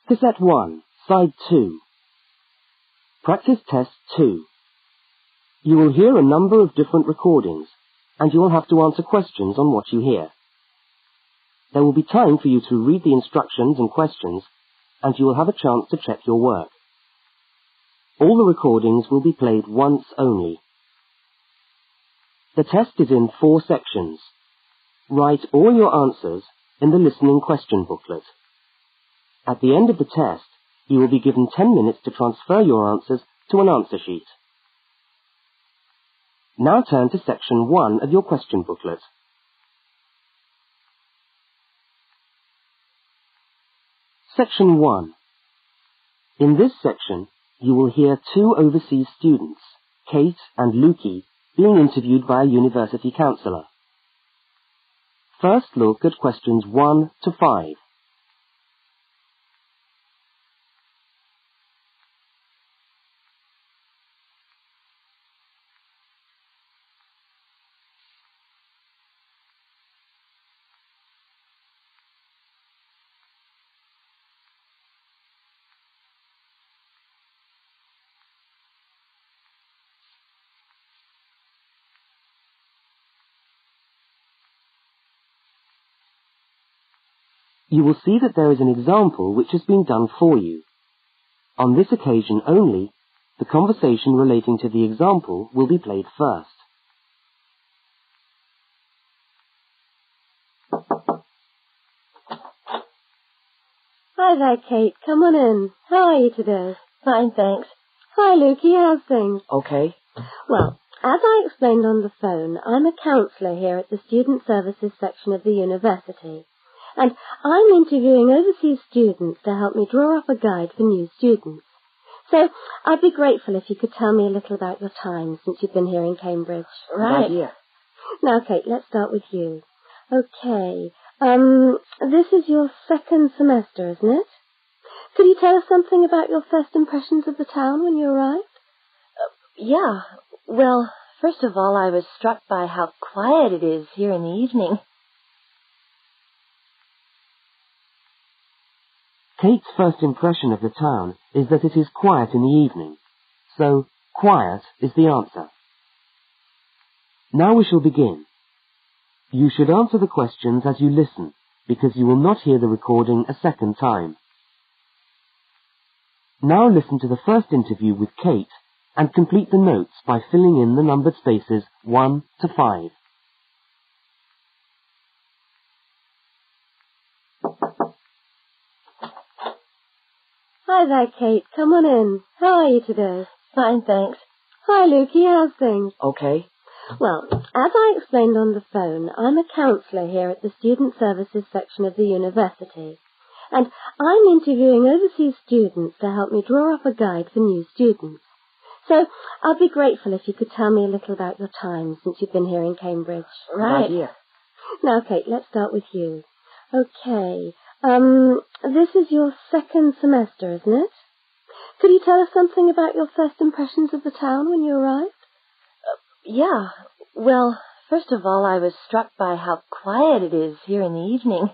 Cassette 1, Side 2. Practice Test 2. You will hear a number of different recordings, and you will have to answer questions on what you hear. There will be time for you to read the instructions and questions, and you will have a chance to check your work. All the recordings will be played once only. The test is in 4 sections. Write all your answers in the listening question booklet. At the end of the test, you will be given 10 minutes to transfer your answers to an answer sheet. Now turn to section 1 of your question booklet. Section 1. In this section, you will hear 2 overseas students, Kate and Lukey, being interviewed by a university counsellor. First look at questions 1 to 5. You will see that there is an example which has been done for you. On this occasion only, the conversation relating to the example will be played first. Hi there, Kate. Come on in. How are you today? Fine, thanks. Hi, Lukey. How's things? Okay. Well, as I explained on the phone, I'm a counsellor here at the Student Services section of the university. And I'm interviewing overseas students to help me draw up a guide for new students. So I'd be grateful if you could tell me a little about your time since you've been here in Cambridge. Right. Good idea. Now, Kate, let's start with you. Okay. This is your 2nd semester, isn't it? Could you tell us something about your first impressions of the town when you arrived? Yeah. Well, first of all, I was struck by how quiet it is here in the evening. Kate's first impression of the town is that it is quiet in the evening, so quiet is the answer. Now we shall begin. You should answer the questions as you listen, because you will not hear the recording a second time. Now listen to the first interview with Kate and complete the notes by filling in the numbered spaces 1 to 5. Hi there, Kate. Come on in. How are you today? Fine, thanks. Hi, Lukey. How's things? Okay. Well, as I explained on the phone, I'm a counsellor here at the Student Services section of the university. And I'm interviewing overseas students to help me draw up a guide for new students. So I'd be grateful if you could tell me a little about your time since you've been here in Cambridge. Right. Good idea. Now, Kate, let's start with you. Okay. This is your 2nd semester, isn't it? Could you tell us something about your first impressions of the town when you arrived? Yeah. Well, first of all, I was struck by how quiet it is here in the evening.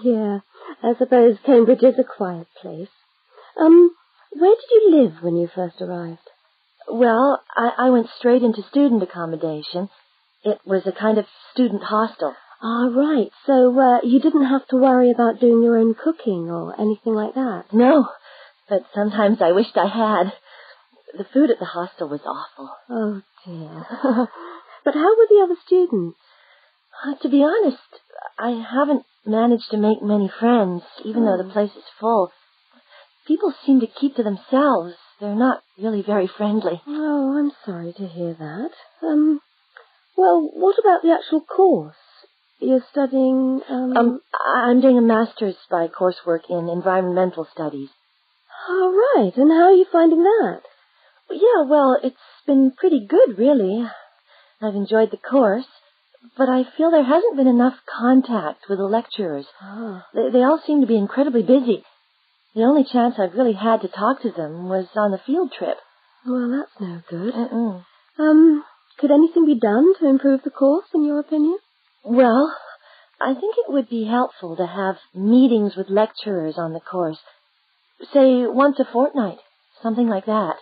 Yeah, I suppose Cambridge is a quiet place. Where did you live when you first arrived? Well, I went straight into student accommodation. It was a kind of student hostel. Ah, right. So, you didn't have to worry about doing your own cooking or anything like that? No, but sometimes I wished I had. The food at the hostel was awful. Oh, dear. But how were the other students? To be honest, I haven't managed to make many friends, even though the place is full. People seem to keep to themselves. They're not really very friendly. Oh, I'm sorry to hear that. Well, what about the actual course? You're studying, I'm doing a master's by coursework in environmental studies. Oh, right. And how are you finding that? Yeah, well, it's been pretty good, really. I've enjoyed the course, but I feel there hasn't been enough contact with the lecturers. Oh. They all seem to be incredibly busy. The only chance I've really had to talk to them was on the field trip. Well, that's no good. Mm-mm. Could anything be done to improve the course, in your opinion? Well, I think it would be helpful to have meetings with lecturers on the course. say once a fortnight, something like that.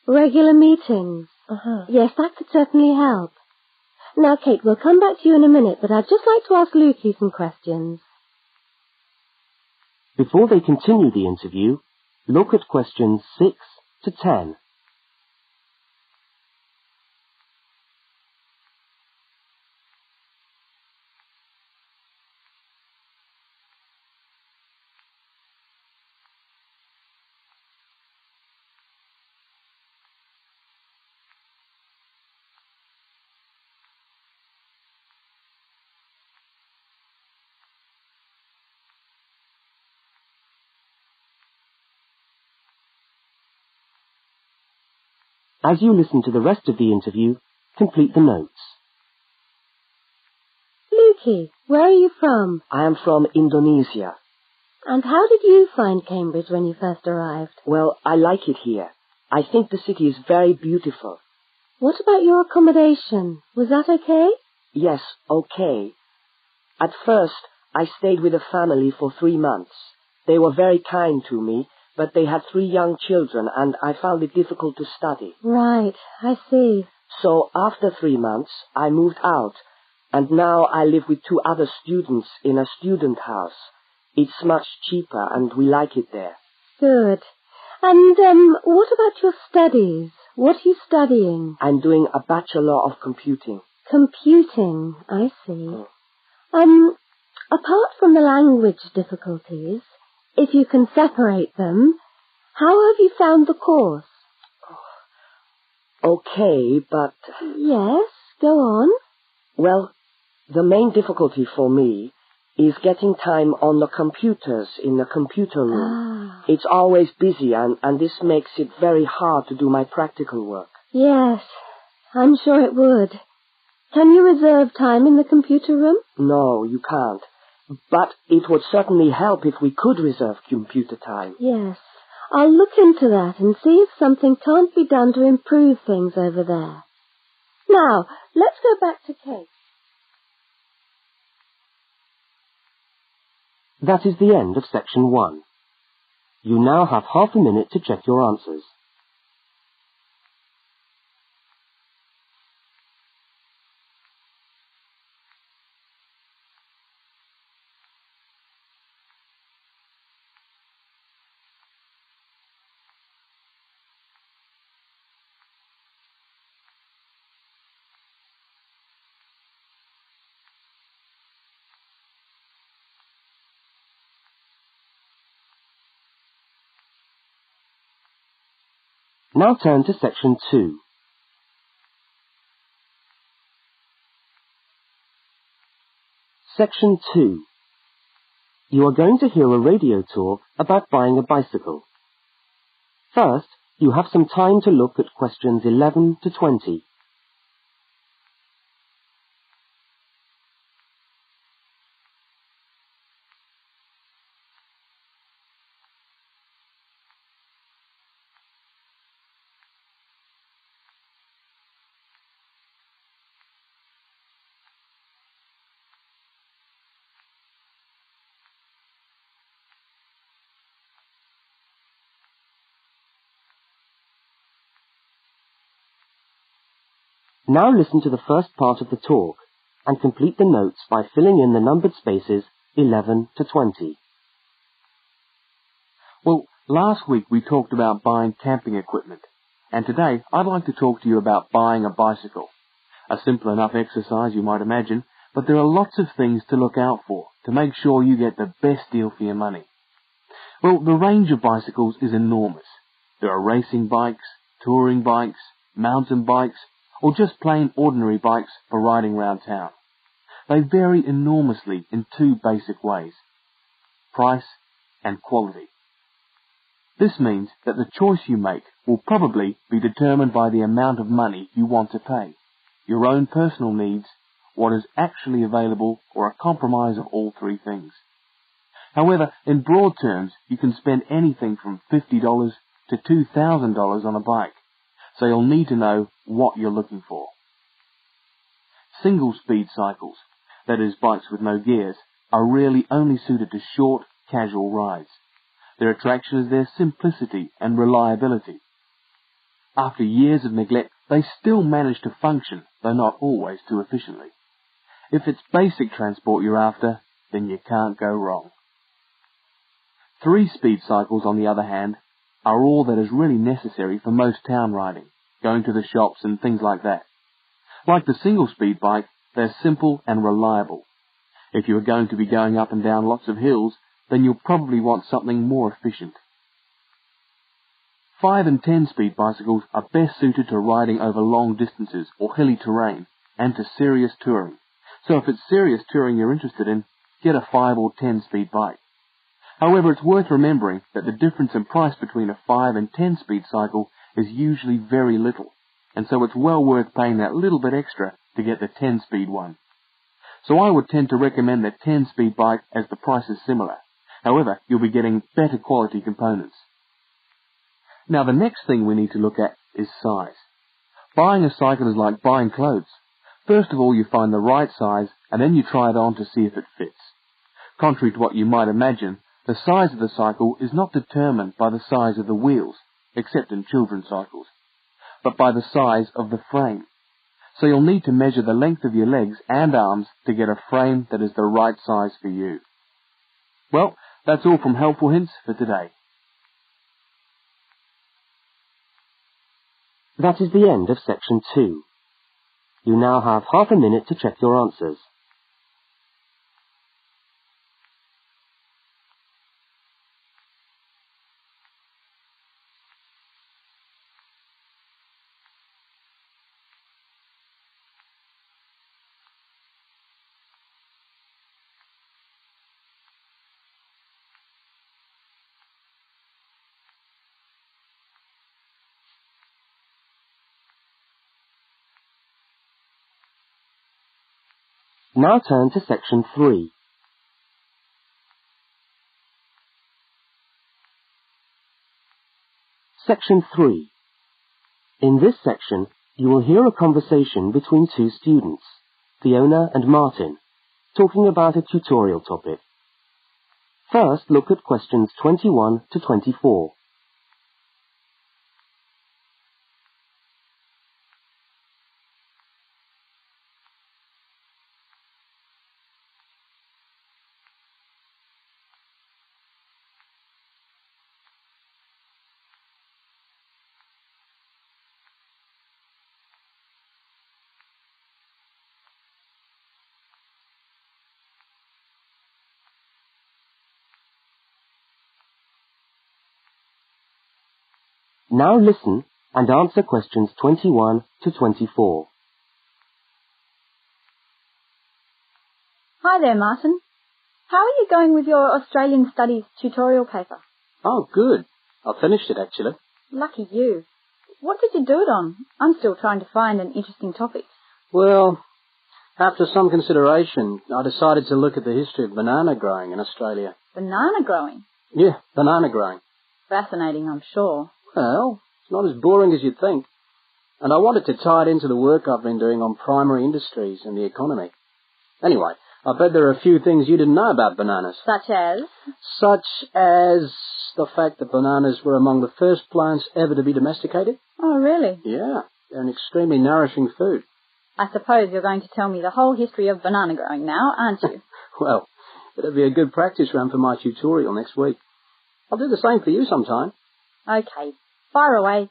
Regular meetings. Uh-huh. Yes, that could certainly help. Now, Kate, we'll come back to you in a minute, but I'd just like to ask Lukey some questions. Before they continue the interview, look at questions 6 to 10. As you listen to the rest of the interview, complete the notes. Lukey, where are you from? I am from Indonesia. And how did you find Cambridge when you first arrived? Well, I like it here. I think the city is very beautiful. What about your accommodation? Was that okay? Yes, okay. At first, I stayed with a family for 3 months. They were very kind to me, but they had 3 young children and I found it difficult to study. Right, I see. So after 3 months, I moved out, and now I live with 2 other students in a student house. It's much cheaper and we like it there. Good. And what about your studies? What are you studying? I'm doing a Bachelor of Computing. Computing, I see. Apart from the language difficulties, if you can separate them, how have you found the course? Okay, but... Yes, go on. Well, the main difficulty for me is getting time on the computers in the computer room. It's always busy and this makes it very hard to do my practical work. Yes, I'm sure it would. Can you reserve time in the computer room? No, you can't. But it would certainly help if we could reserve computer time. Yes, I'll look into that and see if something can't be done to improve things over there. Now, let's go back to Kate. That is the end of section 1. You now have half a minute to check your answers. Now turn to section 2. Section 2. You are going to hear a radio tour about buying a bicycle. First, you have some time to look at questions 11 to 20. Now listen to the first part of the talk and complete the notes by filling in the numbered spaces 11 to 20. Well, last week we talked about buying camping equipment, and today I'd like to talk to you about buying a bicycle. A simple enough exercise, you might imagine, but there are lots of things to look out for to make sure you get the best deal for your money. Well, the range of bicycles is enormous. There are racing bikes, touring bikes, mountain bikes, or just plain ordinary bikes for riding around town. They vary enormously in 2 basic ways: price and quality. This means that the choice you make will probably be determined by the amount of money you want to pay, your own personal needs, what is actually available, or a compromise of all 3 things. However, in broad terms, you can spend anything from $50 to $2,000 on a bike, so you'll need to know what you're looking for. Single-speed cycles, that is bikes with no gears, are really only suited to short, casual rides. Their attraction is their simplicity and reliability. After years of neglect, they still manage to function, though not always too efficiently. If it's basic transport you're after, then you can't go wrong. 3-speed cycles, on the other hand, are all that is really necessary for most town riding, going to the shops and things like that. Like the single-speed bike, they're simple and reliable. If you are going to be going up and down lots of hills, then you'll probably want something more efficient. 5 and 10-speed bicycles are best suited to riding over long distances or hilly terrain and to serious touring. So if it's serious touring you're interested in, get a 5 or 10-speed bike. However, it's worth remembering that the difference in price between a 5 and 10-speed cycle is usually very little, and so it's well worth paying that little bit extra to get the 10-speed one. So I would tend to recommend the 10-speed bike as the price is similar. However, you'll be getting better quality components. Now the next thing we need to look at is size. Buying a cycle is like buying clothes. First of all, you find the right size, and then you try it on to see if it fits. Contrary to what you might imagine, the size of the cycle is not determined by the size of the wheels, except in children's cycles, but by the size of the frame. So you'll need to measure the length of your legs and arms to get a frame that is the right size for you. Well, that's all from Helpful Hints for today. That is the end of section 2. You now have half a minute to check your answers. Now turn to section 3. Section 3. In this section, you will hear a conversation between two students, Fiona and Martin, talking about a tutorial topic. First, look at questions 21 to 24. Now listen and answer questions 21 to 24. Hi there, Martin. How are you going with your Australian Studies tutorial paper? Oh, good. I finished it, actually. Lucky you. What did you do it on? I'm still trying to find an interesting topic. Well, after some consideration, I decided to look at the history of banana growing in Australia. Banana growing? Yeah, banana growing. Fascinating, I'm sure. Well, it's not as boring as you'd think. And I wanted to tie it into the work I've been doing on primary industries and the economy. Anyway, I bet there are a few things you didn't know about bananas. Such as? Such as the fact that bananas were among the first plants ever to be domesticated. Oh, really? Yeah, they're an extremely nourishing food. I suppose you're going to tell me the whole history of banana growing now, aren't you? Well, it'll be a good practice run for my tutorial next week. I'll do the same for you sometime. Okay, fire away.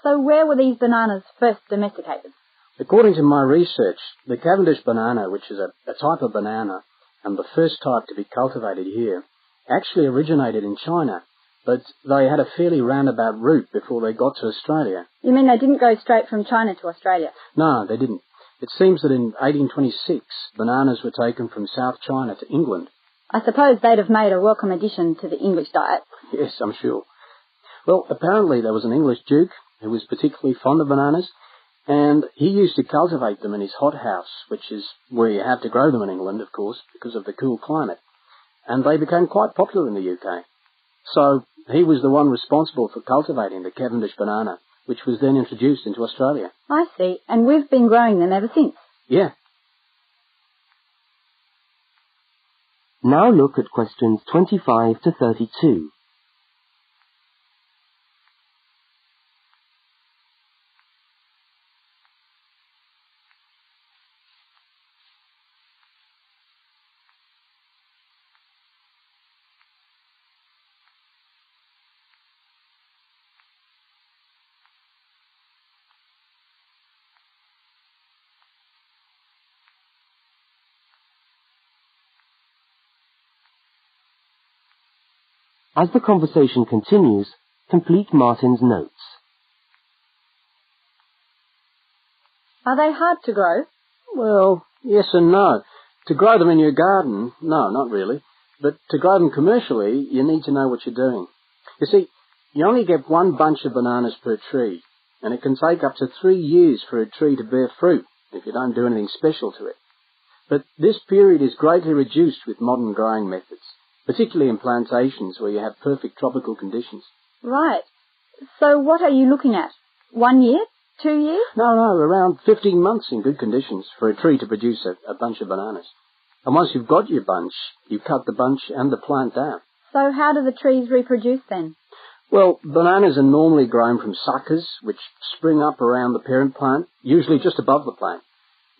So where were these bananas first domesticated? According to my research, the Cavendish banana, which is a type of banana, and the first type to be cultivated here, actually originated in China, but they had a fairly roundabout route before they got to Australia. You mean they didn't go straight from China to Australia? No, they didn't. It seems that in 1826, bananas were taken from South China to England. I suppose they'd have made a welcome addition to the English diet. Yes, I'm sure. Well, apparently there was an English duke who was particularly fond of bananas, and he used to cultivate them in his hothouse, which is where you have to grow them in England, of course, because of the cool climate. And they became quite popular in the UK. So he was the one responsible for cultivating the Cavendish banana, which was then introduced into Australia. I see, and we've been growing them ever since. Yeah. Now look at questions 25 to 32. As the conversation continues, complete Martin's notes. Are they hard to grow? Well, yes and no. To grow them in your garden, no, not really. But to grow them commercially, you need to know what you're doing. You see, you only get one bunch of bananas per tree, and it can take up to 3 years for a tree to bear fruit if you don't do anything special to it. But this period is greatly reduced with modern growing methods, particularly in plantations where you have perfect tropical conditions. Right. So what are you looking at? 1 year? 2 years? No, around 15 months in good conditions for a tree to produce a bunch of bananas. And once you've got your bunch, you cut the bunch and the plant down. So how do the trees reproduce then? Well, bananas are normally grown from suckers, which spring up around the parent plant, usually just above the plant.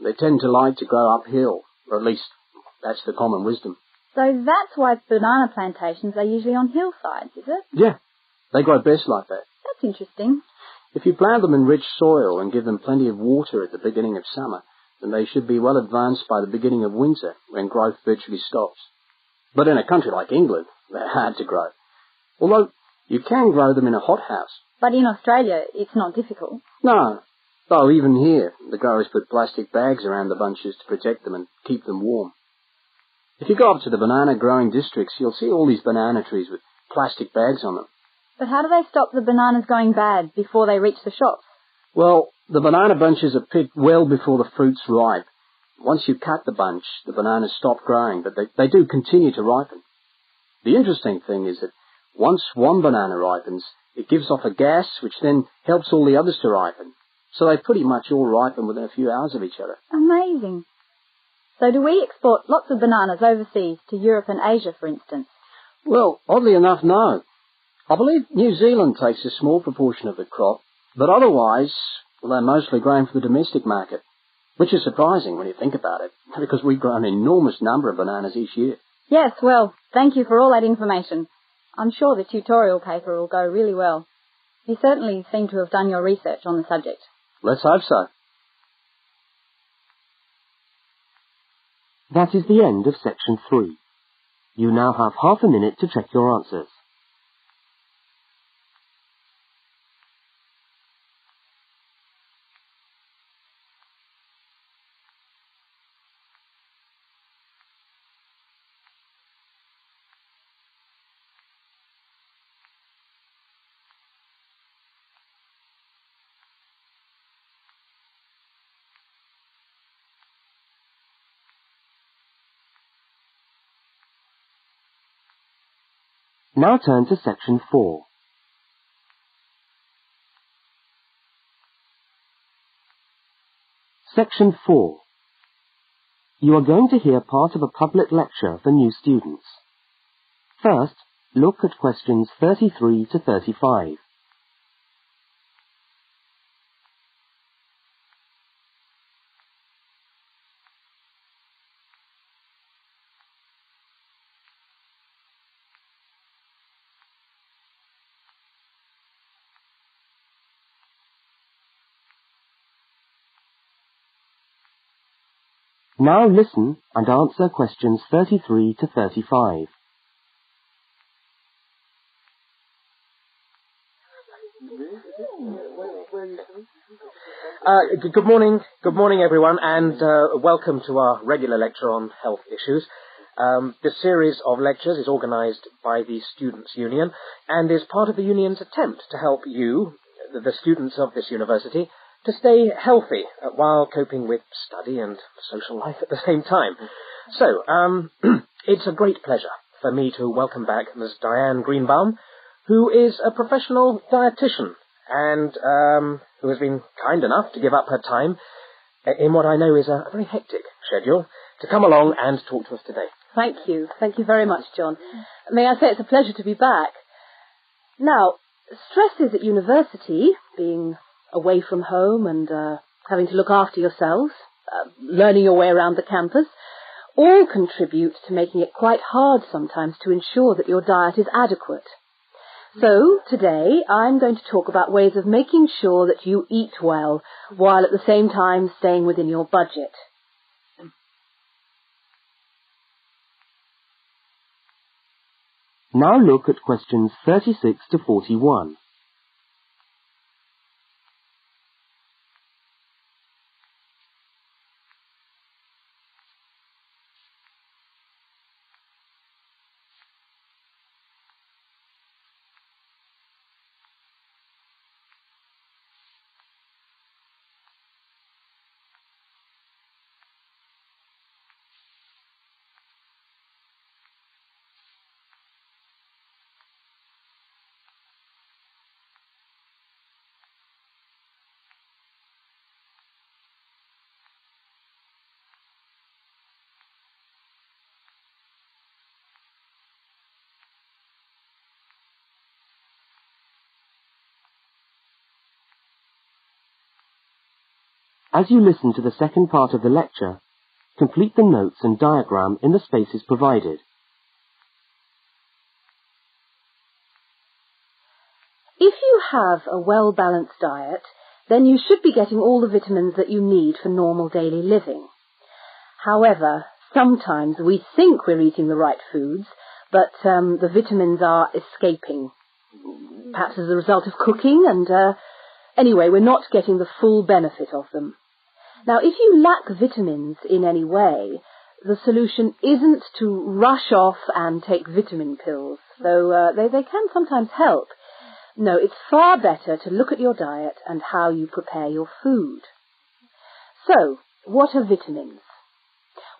They tend to like to grow uphill, or at least that's the common wisdom. So that's why banana plantations are usually on hillsides, is it? Yeah, they grow best like that. That's interesting. If you plant them in rich soil and give them plenty of water at the beginning of summer, then they should be well advanced by the beginning of winter, when growth virtually stops. But in a country like England, they're hard to grow. Although you can grow them in a hothouse. But in Australia, it's not difficult. No, though even here, the growers put plastic bags around the bunches to protect them and keep them warm. If you go up to the banana growing districts, you'll see all these banana trees with plastic bags on them. But how do they stop the bananas going bad before they reach the shops? Well, the banana bunches are picked well before the fruit's ripe. Once you cut the bunch, the bananas stop growing, but they do continue to ripen. The interesting thing is that once one banana ripens, it gives off a gas which then helps all the others to ripen. So they pretty much all ripen within a few hours of each other. Amazing. So do we export lots of bananas overseas to Europe and Asia, for instance? Well, oddly enough, no. I believe New Zealand takes a small proportion of the crop, but otherwise, well, they're mostly grown for the domestic market, which is surprising when you think about it, because we grow an enormous number of bananas each year. Yes, well, thank you for all that information. I'm sure the tutorial paper will go really well. You certainly seem to have done your research on the subject. Let's hope so. That is the end of section 3. You now have half a minute to check your answers. Now turn to section 4. Section 4. You are going to hear part of a public lecture for new students. First, look at questions 33 to 35. Now listen and answer questions 33 to 35. Good morning everyone, and welcome to our regular lecture on health issues. This series of lectures is organised by the Students' Union and is part of the Union's attempt to help you, the students of this university, to stay healthy while coping with study and social life at the same time. So, it's a great pleasure for me to welcome back Ms. Diane Greenbaum, who is a professional dietitian and who has been kind enough to give up her time in what I know is a very hectic schedule to come along and talk to us today. Thank you. Thank you very much, John. May I say it's a pleasure to be back. Now, stresses at university, being away from home and having to look after yourselves, learning your way around the campus, all contribute to making it quite hard sometimes to ensure that your diet is adequate. So, today, I'm going to talk about ways of making sure that you eat well, while at the same time staying within your budget. Now look at questions 36 to 41. As you listen to the second part of the lecture, complete the notes and diagram in the spaces provided. If you have a well-balanced diet, then you should be getting all the vitamins that you need for normal daily living. However, sometimes we think we're eating the right foods, but the vitamins are escaping, perhaps as a result of cooking, and anyway, we're not getting the full benefit of them. Now, if you lack vitamins in any way, the solution isn't to rush off and take vitamin pills, though they can sometimes help. No, it's far better to look at your diet and how you prepare your food. So, what are vitamins?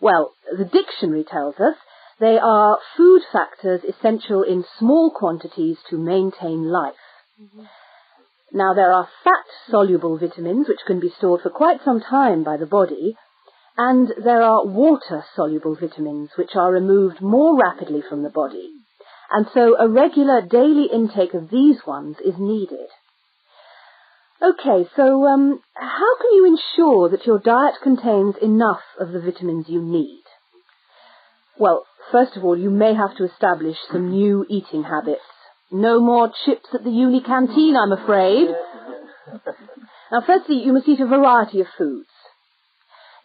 Well, the dictionary tells us they are food factors essential in small quantities to maintain life. Now, there are fat-soluble vitamins which can be stored for quite some time by the body, and there are water-soluble vitamins which are removed more rapidly from the body, and so a regular daily intake of these ones is needed. Okay, so how can you ensure that your diet contains enough of the vitamins you need? Well, first of all, you may have to establish some new eating habits. No more chips at the uni canteen, I'm afraid. Now, firstly, you must eat a variety of foods.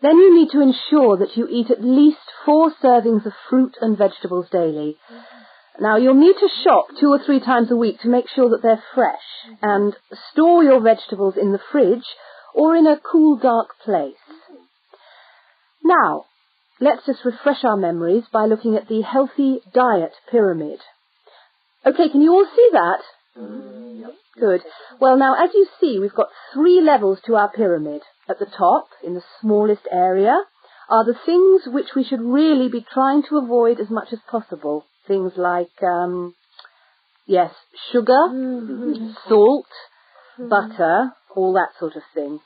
Then you need to ensure that you eat at least 4 servings of fruit and vegetables daily. Now, you'll need to shop 2 or 3 times a week to make sure that they're fresh, and store your vegetables in the fridge or in a cool, dark place. Now, let's just refresh our memories by looking at the healthy diet pyramid. Okay, can you all see that? Yep. Good. Well, now, as you see, we've got 3 levels to our pyramid. At the top, in the smallest area, are the things which we should really be trying to avoid as much as possible. Things like, sugar, salt, butter, all that sort of thing.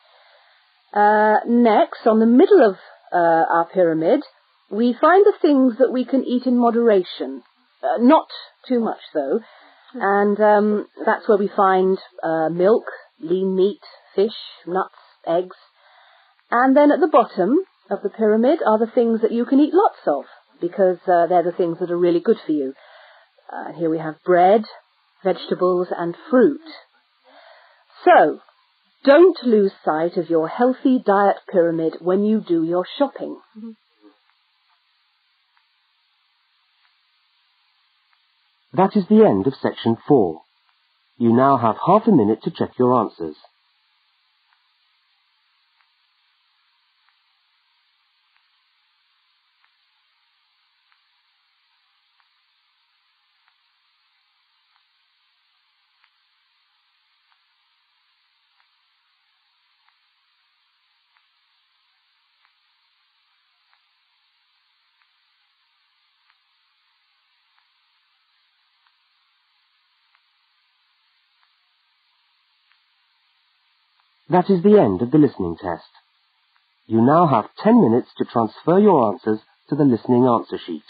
Next, on the middle of our pyramid, we find the things that we can eat in moderation. Not too much, though. And that's where we find milk, lean meat, fish, nuts, eggs. And then at the bottom of the pyramid are the things that you can eat lots of, because they're the things that are really good for you. Here we have bread, vegetables, and fruit. So, don't lose sight of your healthy diet pyramid when you do your shopping. That is the end of section 4. You now have half a minute to check your answers. That is the end of the listening test. You now have 10 minutes to transfer your answers to the listening answer sheet.